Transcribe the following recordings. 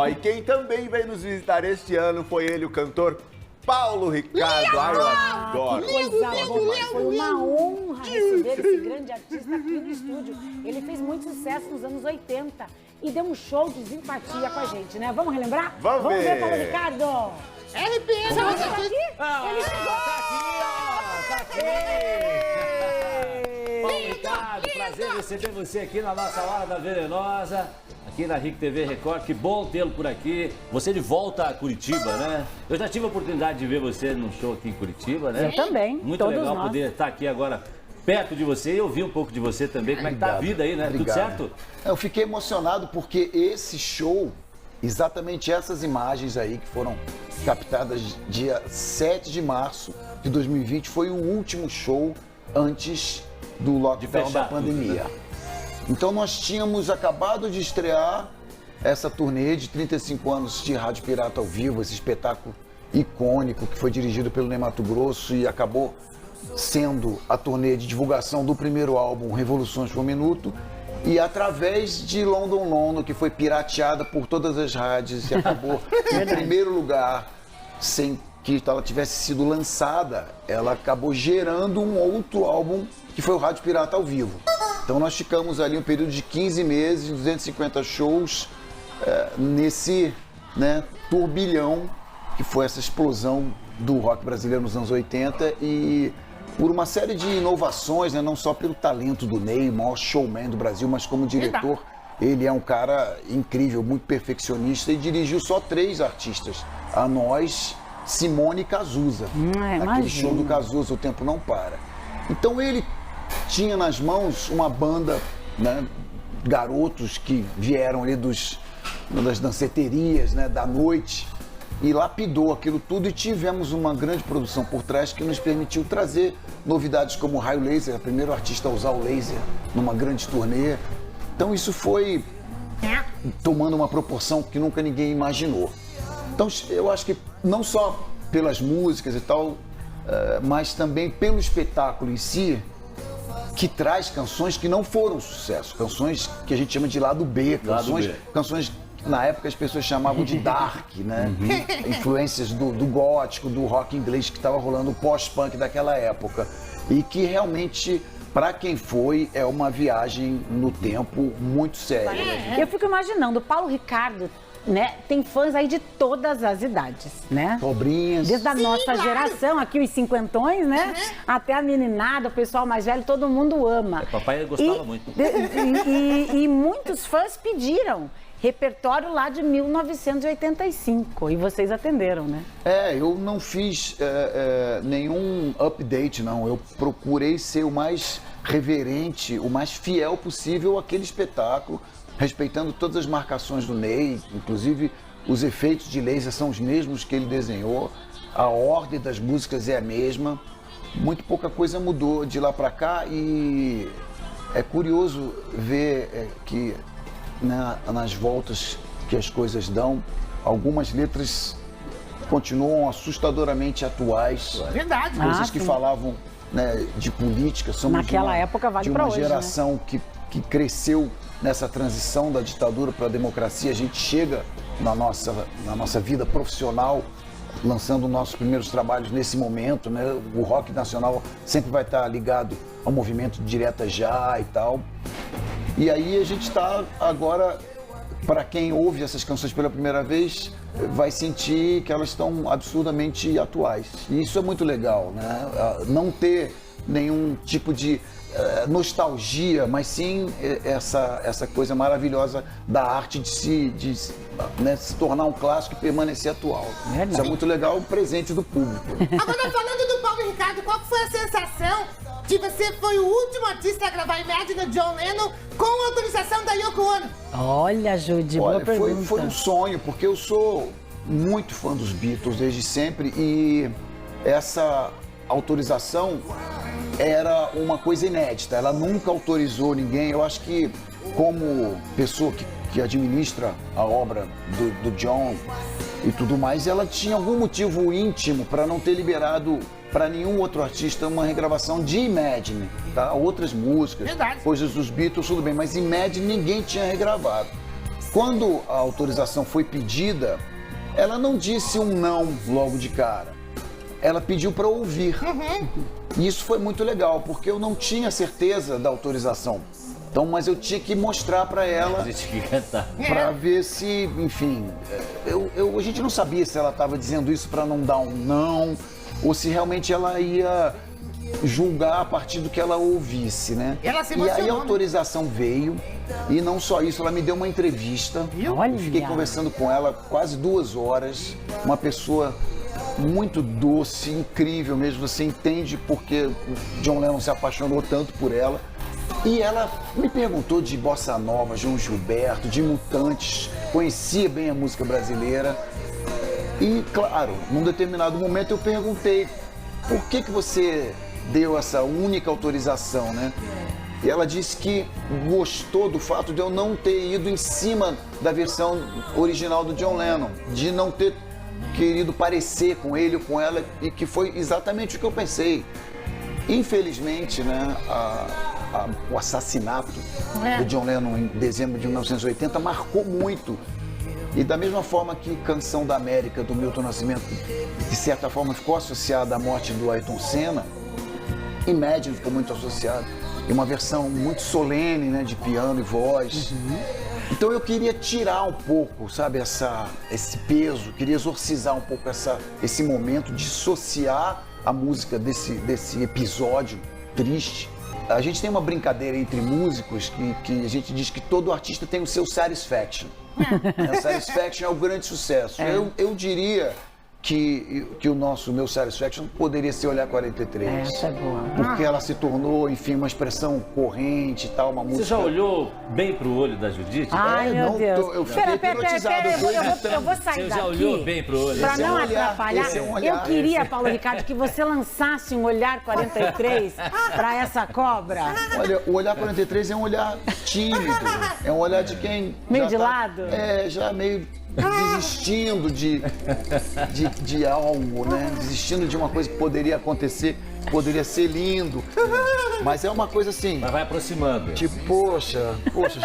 E quem também veio nos visitar este ano foi ele, o cantor Paulo Ricardo. Ai, eu adoro. Que coisa boa. Foi uma honra receber esse grande artista aqui no estúdio. Ele fez muito sucesso nos anos 80 e deu um show de simpatia com a gente, né? Vamos relembrar? Vamos ver, Paulo Ricardo. RPM, Você tá aqui? Ele chegou! Tá aqui! Paulo Ricardo, prazer receber você aqui na nossa Hora da Venenosa, aqui na RIC TV Record. Que bom tê-lo por aqui. Você de volta a Curitiba, né? Eu já tive a oportunidade de ver você num show aqui em Curitiba, né? Eu também. Muito todos legal nós. poder estar aqui agora perto de você e ouvir um pouco de você também. Como é que tá a vida aí, né? Obrigado. Tudo certo? Eu fiquei emocionado porque esse show, exatamente essas imagens aí que foram captadas dia 7 de março de 2020, foi o último show antes do lockdown da pandemia. Tudo, né? Então nós tínhamos acabado de estrear essa turnê de 35 anos de Rádio Pirata ao vivo, esse espetáculo icônico que foi dirigido pelo Ney Matogrosso e acabou sendo a turnê de divulgação do primeiro álbum Revoluções por Minuto, e através de London London, que foi pirateada por todas as rádios e acabou em primeiro lugar, sem que ela tivesse sido lançada, ela acabou gerando um outro álbum que foi o Rádio Pirata ao vivo. Então nós ficamos ali um período de 15 meses, 250 shows, nesse turbilhão que foi essa explosão do rock brasileiro nos anos 80 e por uma série de inovações, né, não só pelo talento do Ney, o maior showman do Brasil, mas como diretor, ele é um cara incrível, muito perfeccionista e dirigiu só 3 artistas, a nós, Simone e Cazuza. Aquele show do Cazuza, O Tempo Não Para. Então ele tinha nas mãos uma banda, né, garotos que vieram ali das danceterias, né, da noite, e lapidou aquilo tudo e tivemos uma grande produção por trás que nos permitiu trazer novidades como o Raio Laser, o primeiro artista a usar o laser numa grande turnê. Então isso foi tomando uma proporção que nunca ninguém imaginou. Então eu acho que não só pelas músicas e tal, mas também pelo espetáculo em si, que traz canções que não foram sucesso, canções que a gente chama de lado B, canções na época as pessoas chamavam de dark, né? Influências do gótico, do rock inglês que estava rolando, o pós-punk daquela época. E que realmente, para quem foi, é uma viagem no tempo muito séria. Eu fico imaginando, o Paulo Ricardo, né, tem fãs aí de todas as idades, né? Pobrinhas. Desde a nossa geração, aqui os cinquentões, né? Até a meninada, o pessoal mais velho, todo mundo ama. Papai gostava muito. E muitos fãs pediram repertório lá de 1985 e vocês atenderam, né? Eu não fiz nenhum update, não. Eu procurei ser o mais reverente, o mais fiel possível àquele espetáculo, respeitando todas as marcações do Ney, inclusive os efeitos de laser são os mesmos que ele desenhou, a ordem das músicas é a mesma, muito pouca coisa mudou de lá para cá e é curioso ver que nas voltas que as coisas dão, algumas letras continuam assustadoramente atuais. Verdade. Coisas que falavam, né, de política. Somos naquela época vale pra hoje, geração, né? que cresceu nessa transição da ditadura para a democracia. A gente chega na nossa vida profissional lançando nossos primeiros trabalhos nesse momento, né? O rock nacional sempre vai estar ligado ao movimento Direta Já e tal. E aí a gente está agora, para quem ouve essas canções pela primeira vez, vai sentir que elas estão absurdamente atuais. E isso é muito legal, né? Não ter nenhum tipo de nostalgia, mas sim essa coisa maravilhosa da arte de se tornar um clássico e permanecer atual. Isso é muito legal, o presente do público. Agora, falando do Paulo Ricardo, qual foi a sensação de você foi o último artista a gravar Imagine do John Lennon com a autorização da Yoko Ono? Olha, Judy, boa pergunta. Foi um sonho, porque eu sou muito fã dos Beatles desde sempre e essa autorização era uma coisa inédita, ela nunca autorizou ninguém. Eu acho que como pessoa que administra a obra do John e tudo mais, ela tinha algum motivo íntimo para não ter liberado para nenhum outro artista uma regravação de Imagine, tá? Outras músicas, Verdade. coisas dos Beatles, tudo bem, mas Imagine ninguém tinha regravado. Quando a autorização foi pedida, ela não disse um não logo de cara. Ela pediu para ouvir. E isso foi muito legal, porque eu não tinha certeza da autorização. Então, mas eu tinha que mostrar para ela, para ver se, enfim, a gente não sabia se ela estava dizendo isso para não dar um não, ou se realmente ela ia julgar a partir do que ela ouvisse, né? Ela se E aí a emocionou, né? autorização veio, e não só isso, ela me deu uma entrevista. Olha. Eu fiquei conversando com ela quase 2 horas, uma pessoa muito doce, incrível mesmo, você entende porque o John Lennon se apaixonou tanto por ela. E ela me perguntou de Bossa Nova, João Gilberto, de Mutantes, conhecia bem a música brasileira. E, claro, num determinado momento eu perguntei, por que você deu essa única autorização, né? E ela disse que gostou do fato de eu não ter ido em cima da versão original do John Lennon, de não ter querido parecer com ele ou com ela, e que foi exatamente o que eu pensei. Infelizmente, né, o assassinato do John Lennon em dezembro de 1980 marcou muito. E da mesma forma que Canção da América, do Milton Nascimento, de certa forma ficou associada à morte do Ayrton Senna, Imagine ficou muito associado. E uma versão muito solene, né, de piano e voz. Então eu queria tirar um pouco, sabe, esse peso, queria exorcizar um pouco esse momento, dissociar a música desse episódio triste. A gente tem uma brincadeira entre músicos que a gente diz que todo artista tem o seu satisfaction. O satisfaction é o grande sucesso. Eu diria que o meu satisfaction poderia ser Olhar 43. Essa é boa. Porque ela se tornou, enfim, uma expressão corrente e tal, uma música... Você já olhou bem pro olho da Judite? Ai, meu não, Deus. eu fiquei hipnotizado, eu vou eu vou sair Você daqui. já olhou bem pro olho? Pra Esse é não um olhar, atrapalhar, esse é um olhar, eu queria, Paulo Ricardo, que você lançasse um Olhar 43 pra essa cobra. Olha, o Olhar 43 é um olhar tímido, é um olhar de quem... Meio já de lado? Já meio desistindo de algo, né? Desistindo de uma coisa que poderia acontecer, poderia ser lindo. Mas é uma coisa assim, Mas vai aproximando. tipo, poxa,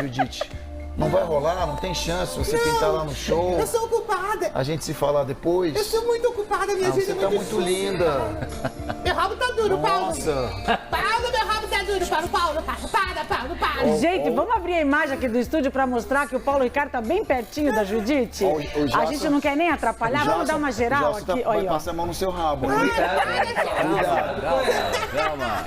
Judite, não vai rolar, não tem chance, você tem que estar lá no show, Eu sou ocupada. a gente se falar depois. Eu sou muito ocupada, minha vida Você é tá muito difícil. linda. Meu rabo tá duro, Paulo. Nossa. Paulo, meu rabo tá duro. Paulo, para. Gente, vamos abrir a imagem aqui do estúdio pra mostrar que o Paulo Ricardo tá bem pertinho da Judite. O A Jassa- gente não quer nem atrapalhar, vamos dar uma geral Jassa aqui. vai Olha, ó. passar a mão no seu rabo. Né? Calma.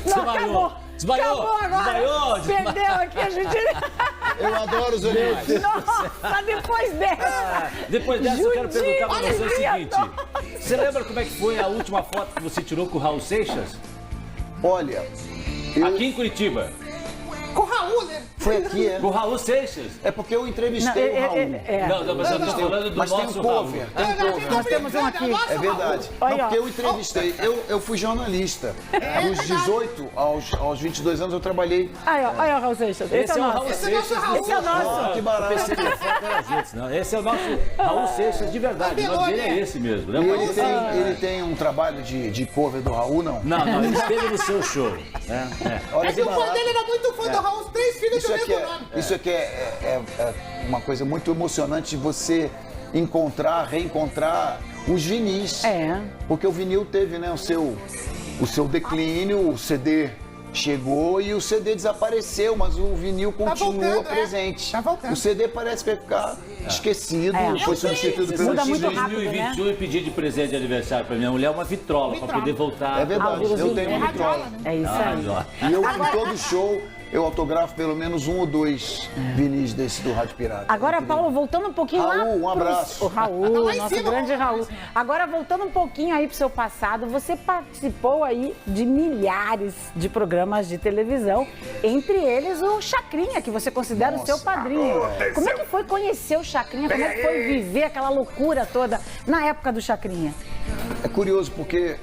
Não, Desmaiou. acabou. Desmaiou. Acabou agora. Desmaiou. Perdeu aqui a Judite. Eu adoro os animais. Nossa, depois dessa. Depois dessa, eu quero Judite, perguntar pra você o olha, seguinte. Você lembra como é que foi a última foto que você tirou com o Raul Seixas? Olha, eu- Aqui em Curitiba. Com o Raul, né? foi aqui, é? Com o Raul Seixas. É porque eu entrevistei o Raul. Não, mas eu tô falando do Mas tem um nosso Raul. cover, tem um cover. Nós temos um aqui. É verdade. Olha, Não, ó. porque eu entrevistei. Eu fui jornalista. Dos 18 aos 22 anos eu trabalhei. Olha o Raul Seixas. Esse é o nosso. Raul Seixas. Esse é o nosso. Que barato. Pensei que a foto era gente, não. Esse é o nosso Raul Seixas de verdade. O nome dele é esse mesmo, né? E ele tem um trabalho de cover do Raul, não? Não, ele esteve no seu show. né? Olha É que o fã dele era muito fã do Raul, os 3 filhos do mesmo nome. Isso aqui é uma coisa muito emocionante de você reencontrar os vinis. É. Porque o vinil teve, né, o seu declínio, o CD chegou e o CD desapareceu, mas o vinil continua voltando, presente. Tá voltando. O CD parece que vai ficar esquecido, foi substituído pelo Muda muito CD. rápido. 2021 eu pedi de presente de aniversário pra minha mulher uma vitrola pra poder voltar. É verdade, eu tenho uma vitrola. É isso aí. ó. E eu, em todo show, eu autografo pelo menos 1 ou 2 vinis desse do Rádio Pirata. Agora, Paulo, voltando um pouquinho lá. Raul, um abraço. O Raul, Lá em nosso cima, grande Raul. Agora, voltando um pouquinho aí pro seu passado, você participou aí de milhares de programas de televisão, entre eles o Chacrinha, que você considera o seu padrinho. Como é que foi conhecer o Chacrinha? Como é que foi viver aquela loucura toda na época do Chacrinha? É curioso porque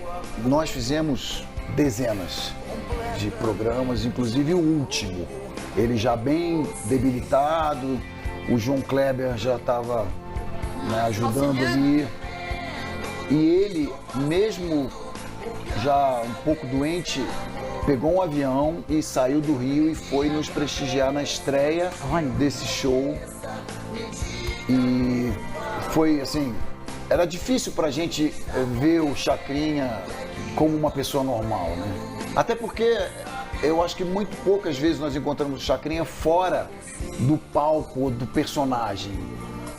nós fizemos dezenas de programas, inclusive o último. Ele já bem debilitado, o João Kleber já estava ajudando ali. E ele, mesmo já um pouco doente, pegou um avião e saiu do Rio e foi nos prestigiar na estreia desse show. E foi assim, era difícil pra gente ver o Chacrinha como uma pessoa normal, né? Até porque eu acho que muito poucas vezes nós encontramos o Chacrinha fora do palco do personagem,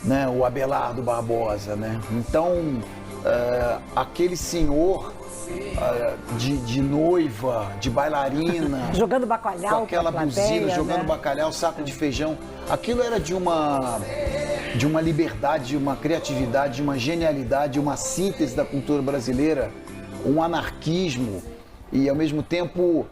né? O Abelardo Barbosa, né? Então, aquele senhor de noiva, de bailarina, Jogando bacalhau com aquela pra plateia, buzina, jogando né? bacalhau, saco de feijão, aquilo era de uma liberdade, de uma criatividade, de uma genialidade, uma síntese da cultura brasileira, um anarquismo e ao mesmo tempo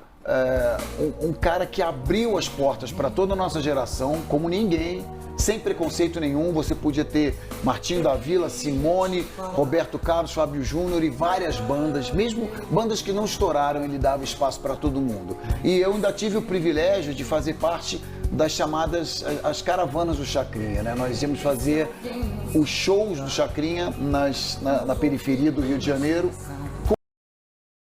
um cara que abriu as portas para toda a nossa geração como ninguém, sem preconceito nenhum. Você podia ter Martinho da Vila, Simone, Roberto Carlos, Fábio Júnior e várias bandas, mesmo bandas que não estouraram, ele dava espaço para todo mundo. E eu ainda tive o privilégio de fazer parte das chamadas as caravanas do Chacrinha, né? Nós íamos fazer os shows do Chacrinha na periferia do Rio de Janeiro,